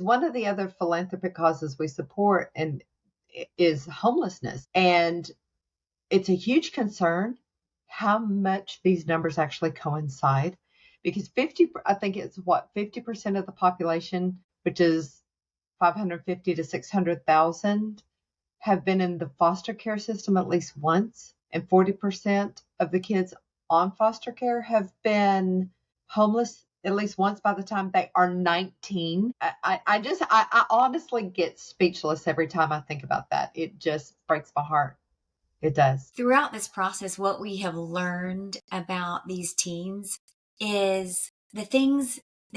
One of the other philanthropic causes we support and is homelessness. And it's a huge concern how much these numbers actually coincide, because 50% of the population, which is 550 to 600,000, have been in the foster care system at least once, and 40% of the kids on foster care have been homeless at least once by the time they are 19. I honestly get speechless every time I think about that. It just breaks my heart. It does. Throughout this process, what we have learned about these teens is there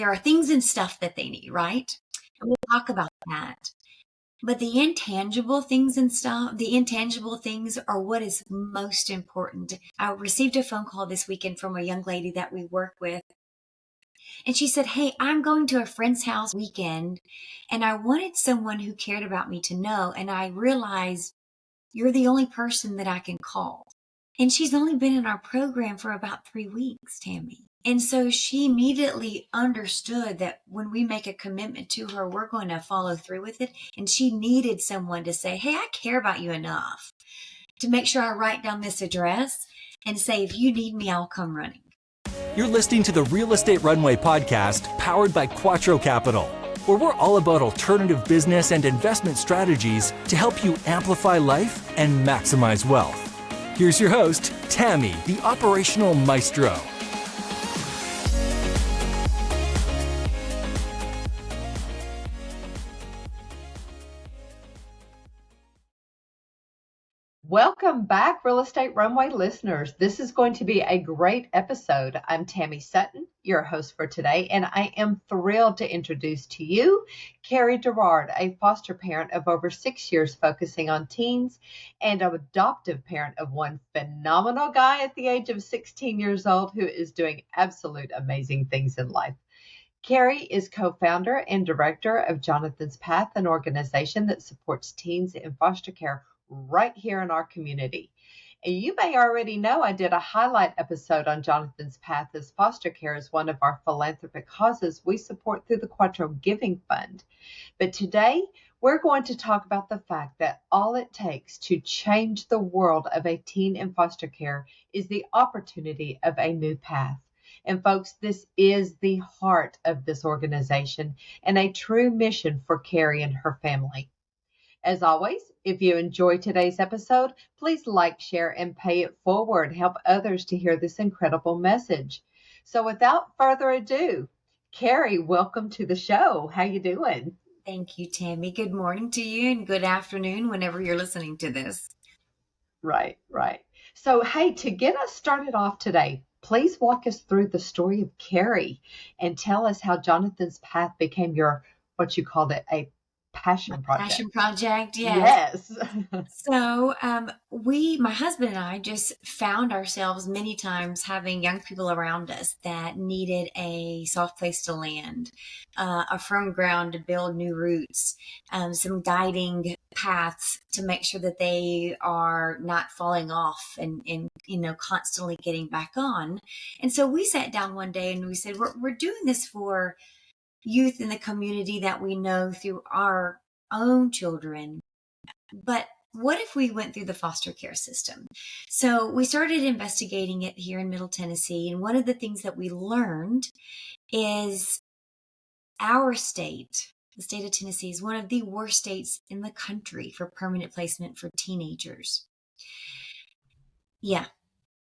are things and stuff that they need, right? And we'll talk about that. But the intangible things are what is most important. I received a phone call this weekend from a young lady that we work with. And she said, "Hey, I'm going to a friend's house weekend, and I wanted someone who cared about me to know. And I realized you're the only person that I can call." And she's only been in our program for about 3 weeks, Tammy. And so she immediately understood that when we make a commitment to her, we're going to follow through with it. And she needed someone to say, "Hey, I care about you enough to make sure I write down this address and say, if you need me, I'll come running." You're listening to the Real Estate Runway Podcast, powered by Quattro Capital, where we're all about alternative business and investment strategies to help you amplify life and maximize wealth. Here's your host, Tammy, the operational maestro. Welcome back, Real Estate Runway listeners. This is going to be a great episode. I'm Tammy Sutton, your host for today, and I am thrilled to introduce to you Carrie Durard, a foster parent of over 6 years focusing on teens and an adoptive parent of one phenomenal guy at the age of 16 years old who is doing absolute amazing things in life. Carrie is co-founder and director of Jonathan's Path, an organization that supports teens in foster care right here in our community. And you may already know I did a highlight episode on Jonathan's Path, as foster care is one of our philanthropic causes we support through the Quattro Giving Fund. But today, we're going to talk about the fact that all it takes to change the world of a teen in foster care is the opportunity of a new path. And folks, this is the heart of this organization and a true mission for Carrie and her family. As always, if you enjoy today's episode, please like, share, and pay it forward. Help others to hear this incredible message. So without further ado, Carrie, welcome to the show. How you doing? Thank you, Tammy. Good morning to you and good afternoon whenever you're listening to this. Right. So, hey, to get us started off today, please walk us through the story of Carrie and tell us how Jonathan's Path became your, what you called it, a passion project. Passion project, yes. So my husband and I just found ourselves many times having young people around us that needed a soft place to land, a firm ground to build new roots, some guiding paths to make sure that they are not falling off and constantly getting back on. And so we sat down one day and we said, we're doing this for youth in the community that we know through our own children. But what if we went through the foster care system? So we started investigating it here in Middle Tennessee. And one of the things that we learned is our state, the state of Tennessee, is one of the worst states in the country for permanent placement for teenagers. Yeah.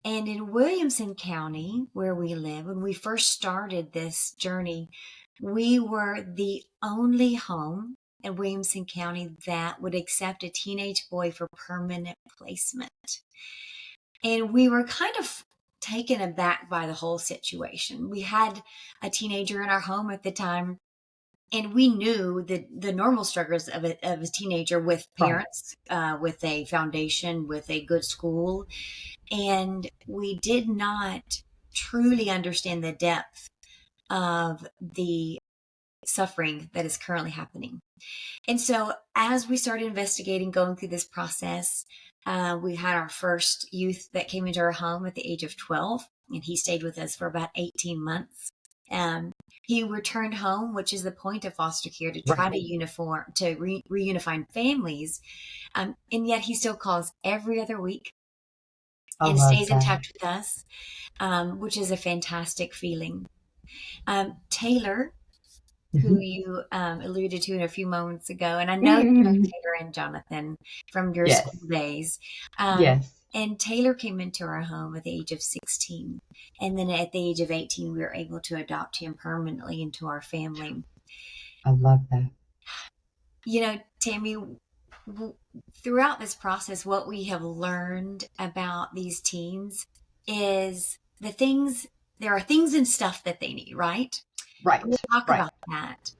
And in Williamson County, where we live, when we first started this journey, we were the only home in Williamson County that would accept a teenage boy for permanent placement. And we were kind of taken aback by the whole situation. We had a teenager in our home at the time, and we knew the normal struggles of a teenager with parents, with a foundation, with a good school. And we did not truly understand the depth of the suffering that is currently happening. And so as we started investigating, going through this process, we had our first youth that came into our home at the age of 12, and he stayed with us for about 18 months. He returned home, which is the point of foster care, to try to reunify families. And yet he still calls every other week and stays in touch with us, which is a fantastic feeling. Taylor, who you alluded to a few moments ago, and I know you know Taylor and Jonathan from your school days. And Taylor came into our home at the age of 16. And then at the age of 18, we were able to adopt him permanently into our family. I love that. You know, Tammy, throughout this process, what we have learned about these teens is there are things and stuff that they need, right? Right. We'll talk about that.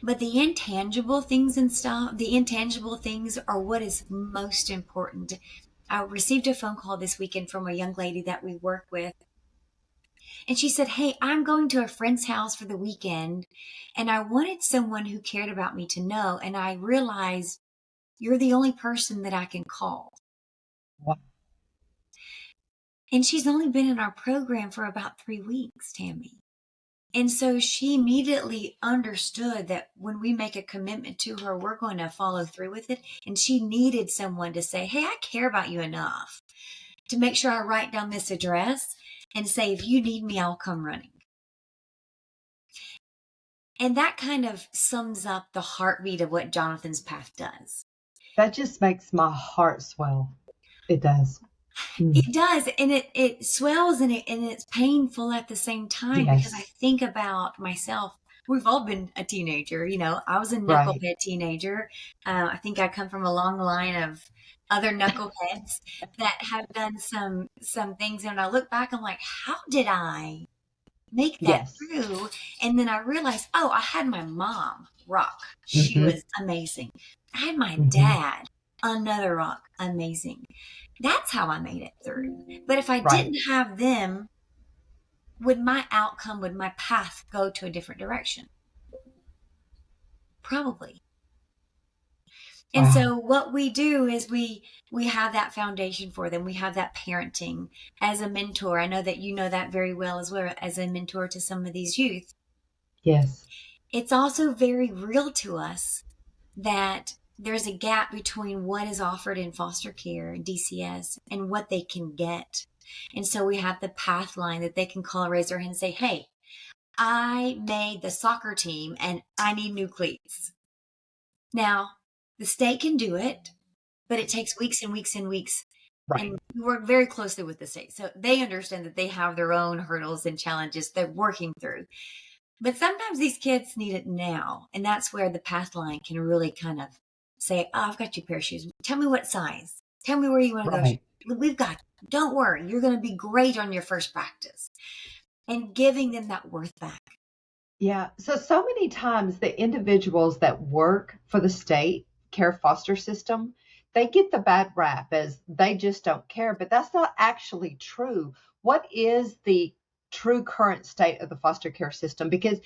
But the intangible things and stuff, the intangible things are what is most important. I received a phone call this weekend from a young lady that we work with. And she said, hey, I'm going to a friend's house for the weekend, and I wanted someone who cared about me to know. And I realized you're the only person that I can call. Wow. And she's only been in our program for about 3 weeks, Tammy. And so she immediately understood that when we make a commitment to her, we're going to follow through with it. And she needed someone to say, hey, I care about you enough to make sure I write down this address and say, if you need me, I'll come running. And that kind of sums up the heartbeat of what Jonathan's Path does. That just makes my heart swell. It does. It does. And it swells and it's painful at the same time, because I think about myself. We've all been a teenager. You know, I was a knucklehead teenager. I think I come from a long line of other knuckleheads that have done some things. And I look back, I'm like, how did I make that through? And then I realized, oh, I had my mom rock. She was amazing. I had my dad, another rock, amazing. That's how I made it through. But if I didn't have them, would my path go to a different direction? Probably. And so what we do is we have that foundation for them. We have that parenting as a mentor. I know that you know that very well as a mentor to some of these youth. Yes. It's also very real to us that there's a gap between what is offered in foster care and DCS and what they can get. And so we have the path line that they can call, raise their hand and say, hey, I made the soccer team and I need new cleats. Now, the state can do it, but it takes weeks and weeks and weeks. And we work very closely with the state. So they understand that they have their own hurdles and challenges they're working through. But sometimes these kids need it now. And that's where the path line can really kind of say, oh, I've got you a pair of shoes. Tell me what size. Tell me where you want to go. We've got you. Don't worry. You're going to be great on your first practice. And giving them that worth back. Yeah. So many times the individuals that work for the state care foster system, they get the bad rap as they just don't care. But that's not actually true. What is the true current state of the foster care system? Because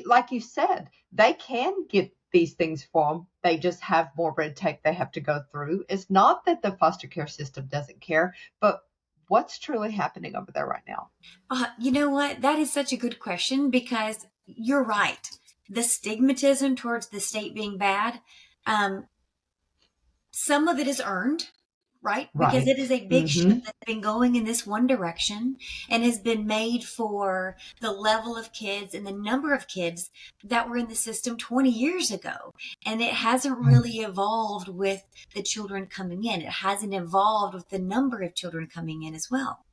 like you said, they can get these things for them. They just have more red tape they have to go through. It's not that the foster care system doesn't care, but what's truly happening over there right now? You know what? That is such a good question, because you're right. The stigmatism towards the state being bad, some of it is earned, right? Because it is a big shift that's been going in this one direction and has been made for the level of kids and the number of kids that were in the system 20 years ago. And it hasn't really evolved with the children coming in. It hasn't evolved with the number of children coming in as well.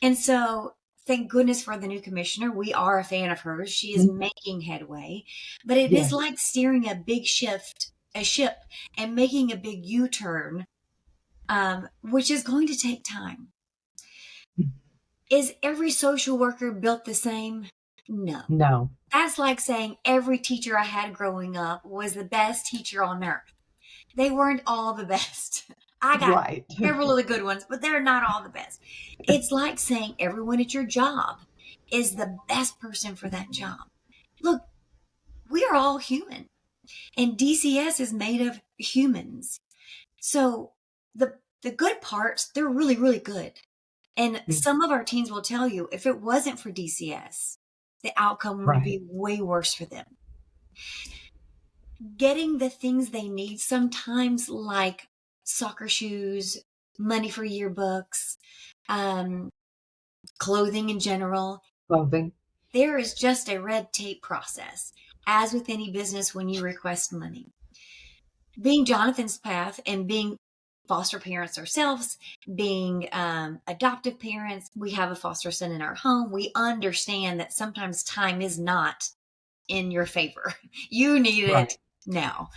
And so thank goodness for the new commissioner. We are a fan of hers. She is making headway, but it is like steering a ship and making a big U-turn, which is going to take time. Is every social worker built the same? No. That's like saying every teacher I had growing up was the best teacher on earth. They weren't all the best. I got several of the good ones, but they're not all the best. It's like saying everyone at your job is the best person for that job. Look, we are all human, and DCS is made of humans. So the good parts, they're really, really good. And some of our teens will tell you, if it wasn't for DCS, the outcome would be Right. way worse for them. Getting the things they need sometimes, like soccer shoes, money for yearbooks, clothing in general. Clothing. There is just a red tape process, as with any business when you request money. Being Jonathan's path and being foster parents ourselves, being adoptive parents, we have a foster son in our home. We understand that sometimes time is not in your favor. You need Right. it now.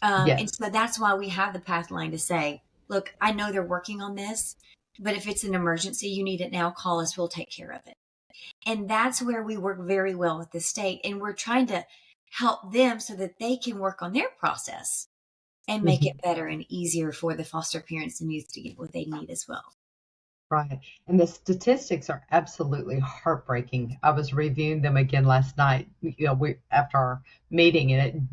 Yes. And so that's why we have the path line to say, look, I know they're working on this, but if it's an emergency, you need it now, call us, we'll take care of it. And that's where we work very well with the state. And we're trying to help them so that they can work on their process and make Mhm. it better and easier for the foster parents and youth to get what they need as well. Right. And the statistics are absolutely heartbreaking. I was reviewing them again last night, after our meeting, and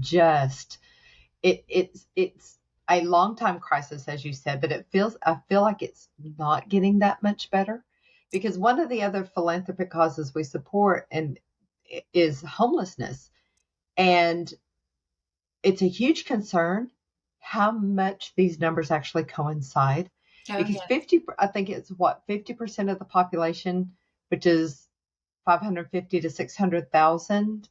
it's a long time crisis, as you said, but I feel like it's not getting that much better, because one of the other philanthropic causes we support is homelessness. And it's a huge concern how much these numbers actually coincide. Because 50% of the population, which is 550 to 600,000,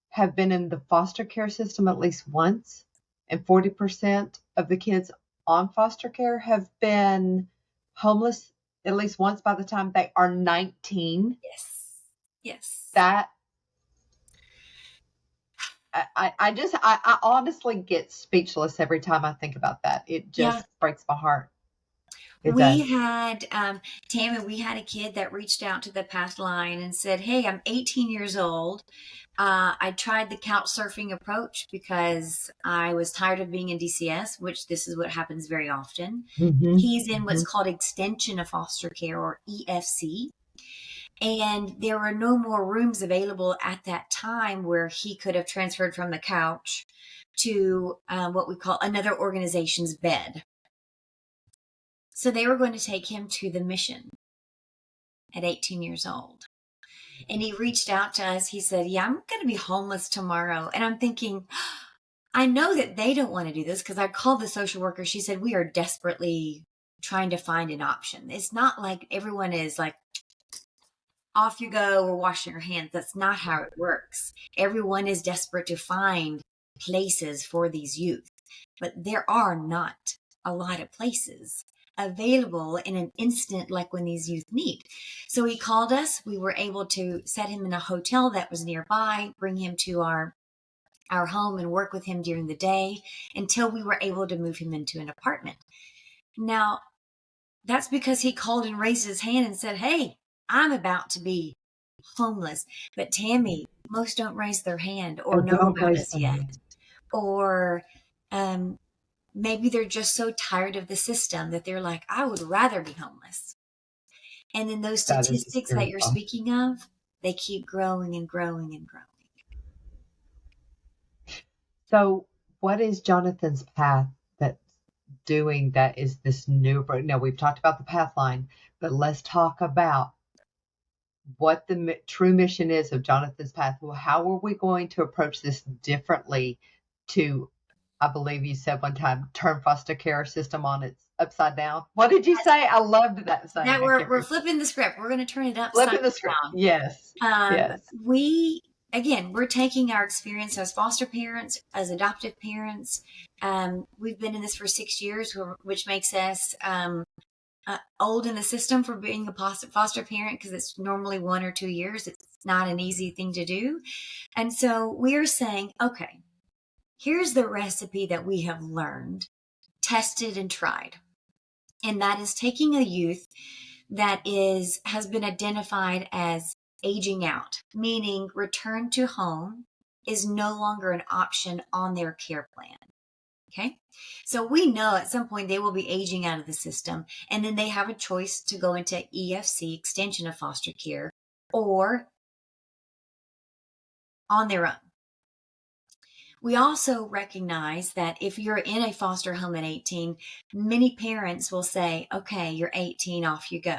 have been in the foster care system at least once, and 40% of the kids on foster care have been homeless at least once by the time they are 19. Yes. That I honestly get speechless every time I think about that. It just breaks my heart. We had, Tammy, we had a kid that reached out to the Path Line and said, hey, I'm 18 years old. I tried the couch surfing approach because I was tired of being in DCS, which this is what happens very often. Mm-hmm. He's in what's called Extension of Foster Care, or EFC. And there were no more rooms available at that time where he could have transferred from the couch to what we call another organization's bed. So they were going to take him to the mission at 18 years old. And he reached out to us. He said, yeah, I'm going to be homeless tomorrow. And I'm thinking, I know that they don't want to do this, because I called the social worker. She said, we are desperately trying to find an option. It's not like everyone is like, off you go, or washing your hands. That's not how it works. Everyone is desperate to find places for these youth, but there are not a lot of places available in an instant like when these youth need. So he called us. We were able to set him in a hotel that was nearby, bring him to our home and work with him during the day until we were able to move him into an apartment. Now, that's because he called and raised his hand and said, hey, I'm about to be homeless. But Tammy, most don't raise their hand or know about us yet. Or maybe they're just so tired of the system that they're like, I would rather be homeless. And then those statistics that you're speaking of, they keep growing and growing and growing. So what is Jonathan's path that's doing that is this new approach? Now, we've talked about the path line, but let's talk about what the true mission is of Jonathan's path. Well, how are we going to approach this differently to, I believe you said one time, turn foster care system on its upside down? What did you say? I loved that saying. That we're flipping the script. We're going to turn it upside flipping the script down. Yes. Yes. We're taking our experience as foster parents, as adoptive parents. We've been in this for 6 years, which makes us old in the system for being a foster parent, because it's normally 1 or 2 years. It's not an easy thing to do. And so we're saying, okay, here's the recipe that we have learned, tested, and tried. And that is taking a youth that has been identified as aging out, meaning return to home is no longer an option on their care plan. Okay. So we know at some point they will be aging out of the system, and then they have a choice to go into EFC, extension of foster care, or on their own. We also recognize that if you're in a foster home at 18, many parents will say, okay, you're 18, off you go.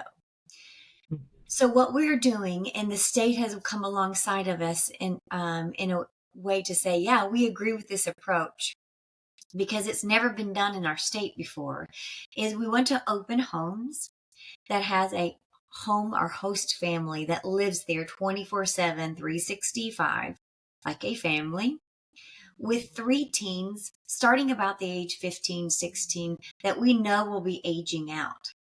So what we're doing, and the state has come alongside of us in a way to say, yeah, we agree with this approach because it's never been done in our state before, is we want to open homes that has a home or host family that lives there 24/7, 365, like a family, with 3 teens starting about the age 15, 16 that we know will be aging out.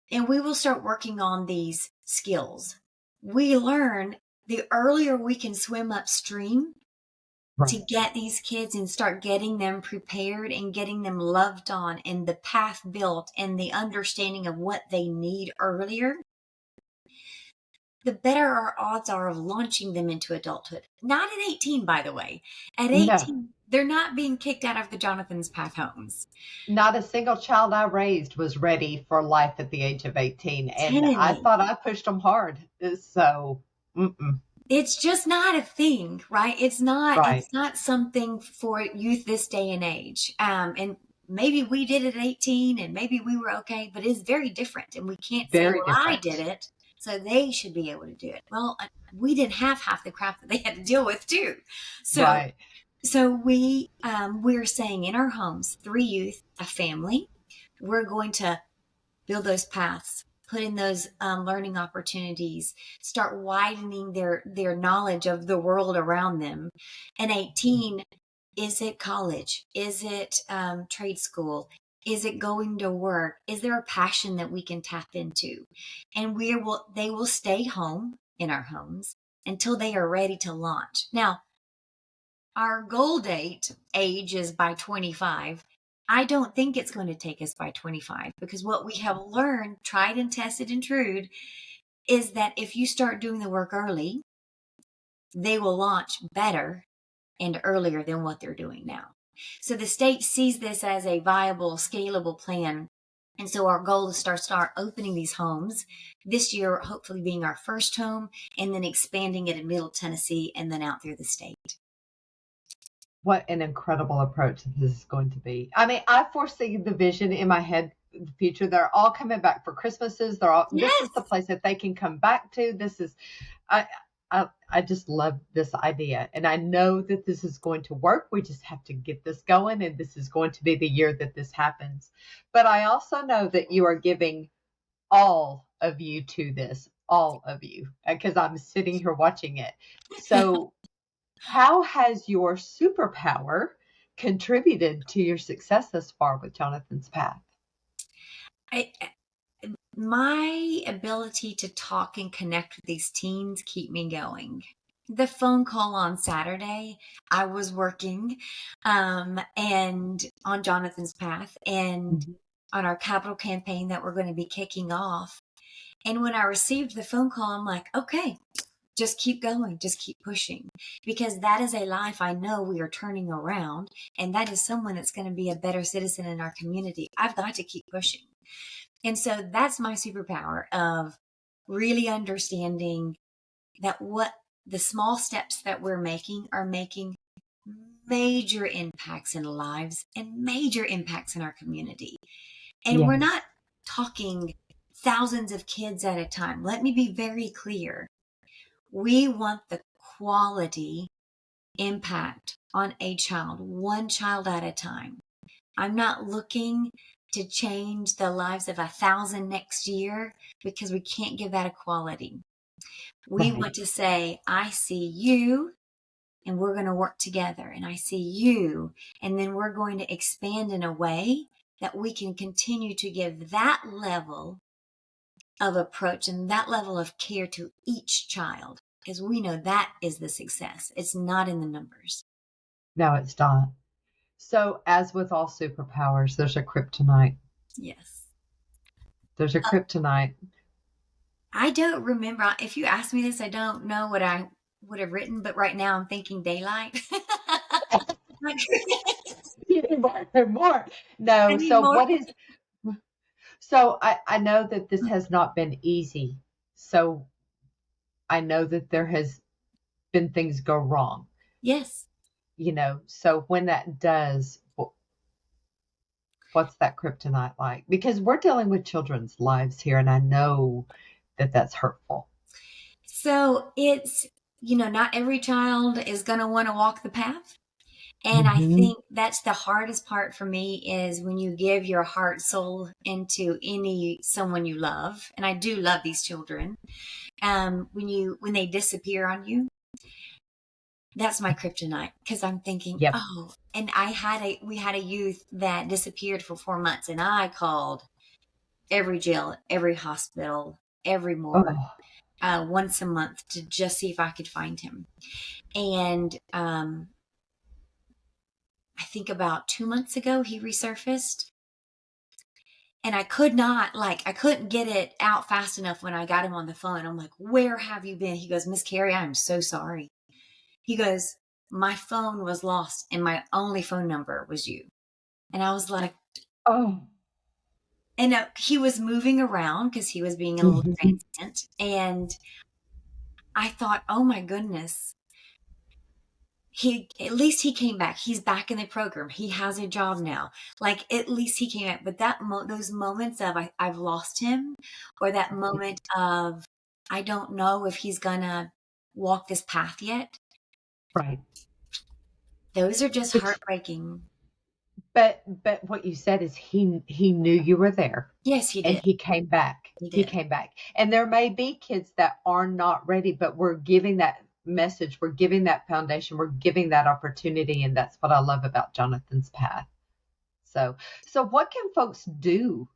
And we will start working on these skills. We learn the earlier we can swim upstream to get these kids and start getting them prepared and getting them loved on and the path built and the understanding of what they need earlier, the better our odds are of launching them into adulthood. Not at 18, by the way. At 18, no. They're not being kicked out of the Jonathan's Path homes. Not a single child I raised was ready for life at the age of 18. And I thought I pushed them hard. So, it's just not a thing, right? It's not something for youth this day and age. And maybe we did it at 18 and maybe we were okay, but it's very different. And we can't say, well, I did it, so they should be able to do it. Well, we didn't have half the crap that they had to deal with too. So we're saying in our homes, 3 youth, a family, we're going to build those paths, put in those learning opportunities, start widening their knowledge of the world around them. And 18, is it college? Is it trade school? Is it going to work? Is there a passion that we can tap into? And they will stay home in our homes until they are ready to launch. Now, our goal date age is by 25. I don't think it's going to take us by 25 because what we have learned, tried and tested and true, is that if you start doing the work early, they will launch better and earlier than what they're doing now. So the state sees this as a viable, scalable plan. And so our goal is to start opening these homes this year, hopefully being our first home, and then expanding it in Middle Tennessee and then out through the state. What an incredible approach this is going to be. I mean, I foresee the vision in my head, the future. They're all coming back for Christmases. This is the place that they can come back to. This is, I just love this idea. And I know that this is going to work. We just have to get this going. And this is going to be the year that this happens. But I also know that you are giving all of you to this, all of you, because I'm sitting here watching it. So how has your superpower contributed to your success thus far with Jonathan's Path? My ability to talk and connect with these teens keep me going. The phone call on Saturday, I was working and on Jonathan's Path and on our capital campaign that we're going to be kicking off. And when I received the phone call, I'm like, okay, just keep going, just keep pushing, because that is a life I know we are turning around, and that is someone that's going to be a better citizen in our community. I've got to keep pushing. And so that's my superpower of really understanding that what the small steps that we're making are making major impacts in lives and major impacts in our community. And we're not talking thousands of kids at a time. Let me be very clear. We want the quality impact on a child, one child at a time. I'm not looking to change the lives of 1,000 next year because we can't give that equality. We want to say, I see you and we're going to work together, and I see you, and then we're going to expand in a way that we can continue to give that level of approach and that level of care to each child, because we know that is the success. It's not in the numbers. No, it's not. So as with all superpowers, there's a kryptonite. Yes. There's a kryptonite. I don't remember. If you ask me this, I don't know what I would have written, but right now I'm thinking daylight. More. No, so more. What is... So I know that this has not been easy. So I know that there has been things go wrong. Yes. So when that does, What's that kryptonite like? Because we're dealing with children's lives here, and I know that that's hurtful. So it's, not every child is going to want to walk the path. And I think that's the hardest part for me is when you give your heart, soul into someone you love. And I do love these children. When they disappear on you, that's my kryptonite, because I'm thinking, Yep. oh, and we had a youth that disappeared for 4 months, and I called every jail, every hospital, every morgue, once a month to just see if I could find him. And I think about 2 months ago, he resurfaced. And I couldn't get it out fast enough when I got him on the phone. I'm like, where have you been? He goes, Miss Carrie, I'm so sorry. He goes, my phone was lost and my only phone number was you. And I was like, oh. And he was moving around because he was being a little transient. And I thought, oh my goodness. At least he came back. He's back in the program. He has a job now. Like, at least he came back. But those moments of I've lost him, or that moment of I don't know if he's gonna walk this path yet. Right. Those are just heartbreaking. But what you said is he knew you were there. Yes, he did. And he came back. He came back. And there may be kids that are not ready, but we're giving that message, we're giving that foundation, we're giving that opportunity, and that's what I love about Jonathan's path. So what can folks do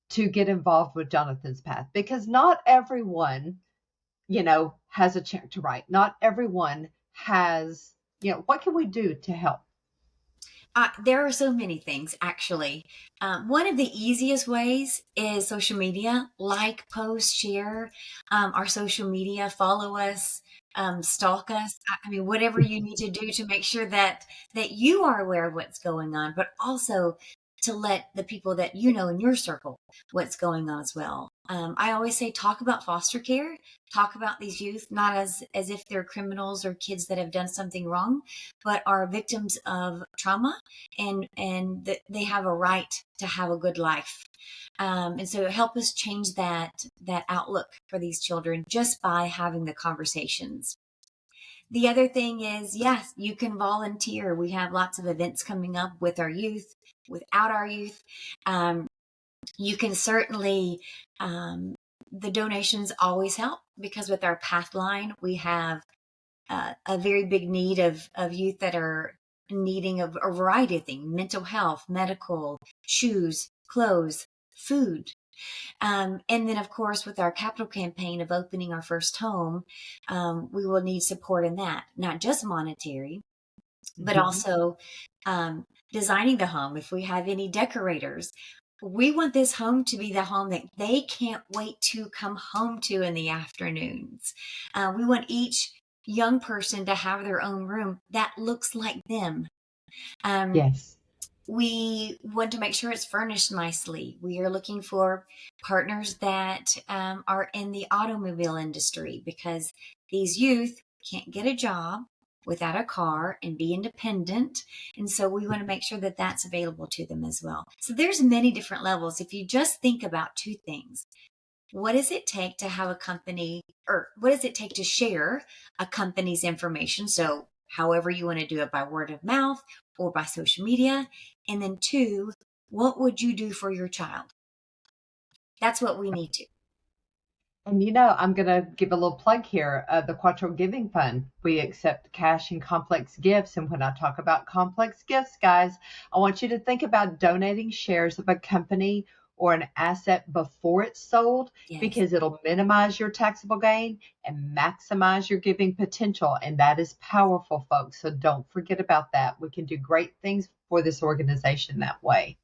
to get involved with Jonathan's path? Because not everyone, has a check to write. Not everyone has, what can we do to help? There are so many things, actually. One of the easiest ways is social media. Like, post, share our social media, follow us, stalk us. I mean, whatever you need to do to make sure that you are aware of what's going on, but also to let the people that you know in your circle what's going on as well. I always say, talk about foster care, talk about these youth, not as if they're criminals or kids that have done something wrong, but are victims of trauma, and that they have a right to have a good life. And so help us change that outlook for these children just by having the conversations. The other thing is, yes, you can volunteer. We have lots of events coming up with our youth, without our youth. You can certainly, the donations always help, because with our Pathline, we have a very big need of youth that are needing a variety of things: mental health, medical, shoes, clothes, food. And then, of course, with our capital campaign of opening our first home, we will need support in that, not just monetary, but also designing the home. If we have any decorators, we want this home to be the home that they can't wait to come home to in the afternoons. We want each young person to have their own room that looks like them. Yes. We want to make sure it's furnished nicely. We are looking for partners that are in the automobile industry, because these youth can't get a job without a car and be independent. And so we want to make sure that that's available to them as well. So there's many different levels. If you just think about two things: what does it take to have a company, or what does it take to share a company's information? So however you want to do it, by word of mouth or by social media. And then two, what would you do for your child? That's what we need to. And I'm going to give a little plug here. The Quattro Giving Fund, we accept cash and complex gifts. And when I talk about complex gifts, guys, I want you to think about donating shares of a company or an asset before it's sold, because it'll minimize your taxable gain and maximize your giving potential. And that is powerful, folks. So don't forget about that. We can do great things for this organization that way.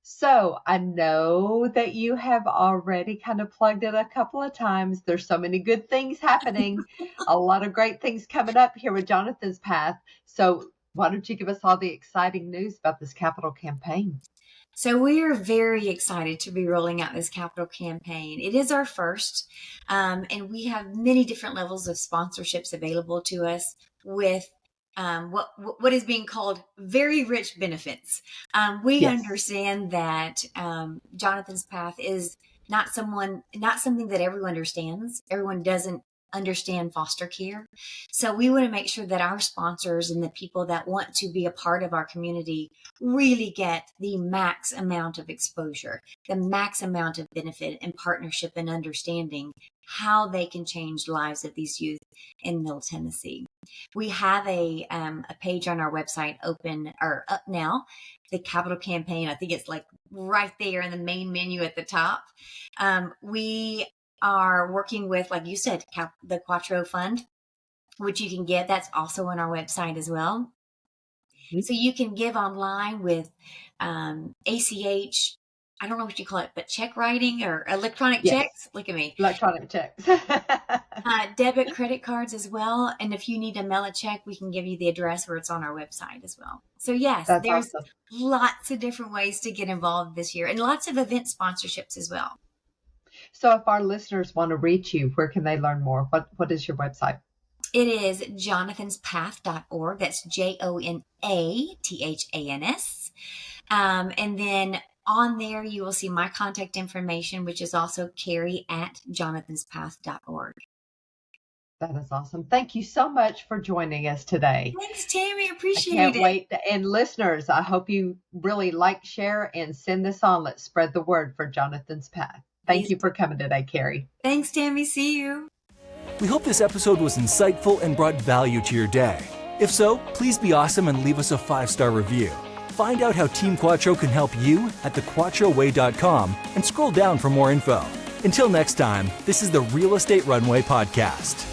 So I know that you have already kind of plugged it a couple of times. There's so many good things happening, a lot of great things coming up here with Jonathan's path. So why don't you give us all the exciting news about this capital campaign? So we are very excited to be rolling out this capital campaign. It is our first, and we have many different levels of sponsorships available to us, with what is being called very rich benefits. We Yes. understand that Jonathan's path is not something that everyone understands. Everyone doesn't understand foster care. So we want to make sure that our sponsors and the people that want to be a part of our community really get the max amount of exposure, the max amount of benefit and partnership and understanding how they can change the lives of these youth in Middle Tennessee. We have a page on our website up now, the capital campaign. I think it's like right there in the main menu at the top. We are working with, like you said, the Quattro Fund, which you can get. That's also on our website as well. Mm-hmm. So you can give online with ACH. I don't know what you call it, but check writing or electronic checks. Look at me. Electronic checks. Debit, credit cards as well. And if you need to mail a check, we can give you the address where it's on our website as well. So yes, there's awesome. Lots of different ways to get involved this year and lots of event sponsorships as well. So if our listeners want to reach you, where can they learn more? What is your website? It is jonathanspath.org. That's JONATHANS. And then on there, you will see my contact information, which is also Carrie at jonathanspath.org. That is awesome. Thank you so much for joining us today. Thanks, Tammy. Appreciate it. I can't wait. And listeners, I hope you really like, share, and send this on. Let's spread the word for Jonathan's Path. Thank you for coming today, Carrie. Thanks, Tammy. See you. We hope this episode was insightful and brought value to your day. If so, please be awesome and leave us a 5-star review. Find out how Team Quattro can help you at thequattroway.com and scroll down for more info. Until next time, this is the Real Estate Runway Podcast.